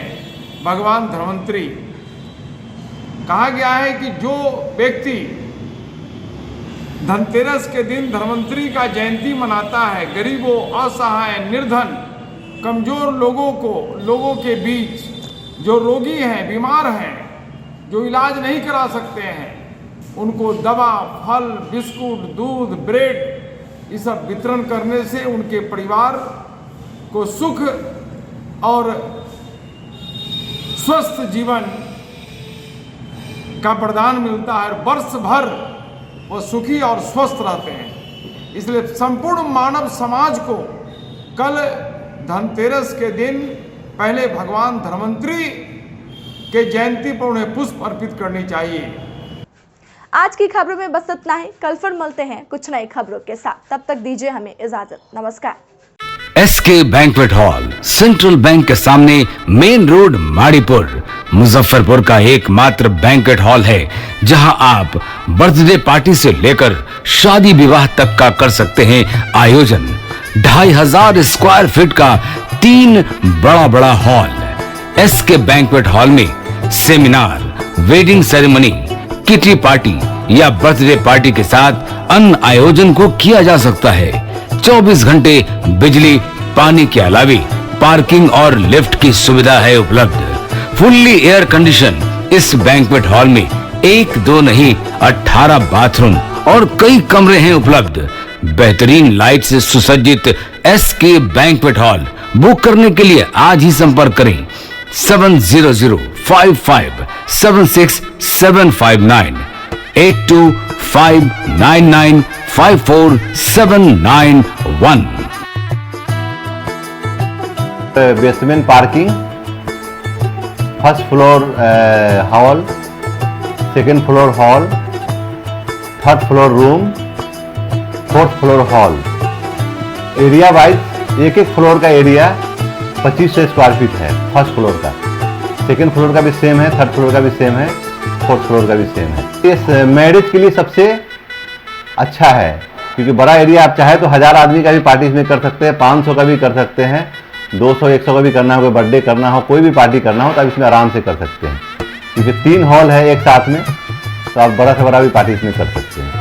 भगवान धन्वंतरी। कहा गया है कि जो व्यक्ति धनतेरस के दिन धन्वंतरी का जयंती मनाता है, गरीबों, असहाय, निर्धन, कमजोर लोगों के बीच जो रोगी हैं, बीमार हैं, जो इलाज नहीं करा सकते हैं, उनको दवा, फल, बिस्कुट, दूध, ब्रेड ये सब वितरण करने से उनके परिवार को सुख और स्वस्थ जीवन का वरदान मिलता है। वर्ष भर वो सुखी और स्वस्थ रहते हैं। इसलिए संपूर्ण मानव समाज को कल धनतेरस के दिन पहले भगवान धन्वंतरी के जयंती पर उन्हें पुष्प अर्पित करनी चाहिए। आज की खबरों में बस इतना ही। कल फिर मिलते हैं कुछ नई खबरों के साथ। तब तक दीजिए हमें इजाजत। नमस्कार। SK banquet hall central bank के सामने, मेन रोड, माड़ीपुर, मुजफ्फरपुर का एकमात्र बैंक्वेट हॉल है जहां आप बर्थडे पार्टी से लेकर शादी विवाह तक का कर सकते हैं आयोजन। 2500 स्क्वायर फीट का 3 बड़ा हॉल। एसके बैंक्वेट हॉल में seminar, wedding ceremony, kitty party या बर्थडे पार्टी के साथ अन्य आयोजन को किया जा सकता है। 24 घंटे बिजली पानी के अलावे पार्किंग और लिफ्ट की सुविधा है उपलब्ध। फुल्ली एयर कंडीशन इस बैंक्वेट हॉल में 1, 2 नहीं 18 बाथरूम और कई कमरे हैं उपलब्ध। बेहतरीन लाइट से सुसज्जित एसके बैंक्वेट हॉल बुक करने के लिए आज ही संपर्क करें 7005576759 8259954791। Basement parking, first floor hall, second floor hall, third floor room, fourth floor hall. Area wise एक फ्लोर का एरिया 2500 स्क्वायर फीट है फर्स्ट फ्लोर का। सेकेंड फ्लोर का भी सेम है, थर्ड फ्लोर का भी सेम है, फोर्थ फ्लोर का भी सेम है। इस मैरिज के लिए सबसे अच्छा है क्योंकि बड़ा एरिया, आप चाहे तो 1000 आदमी का भी पार्टी इसमें कर सकते हैं, 500 का भी कर सकते हैं, 200-100 का भी करना हो, कोई बर्थडे करना हो, कोई भी पार्टी करना हो तो आप इसमें आराम से कर सकते हैं क्योंकि 3 हॉल है एक साथ में, तो आप बड़ा से बड़ा भी पार्टी इसमें कर सकते हैं।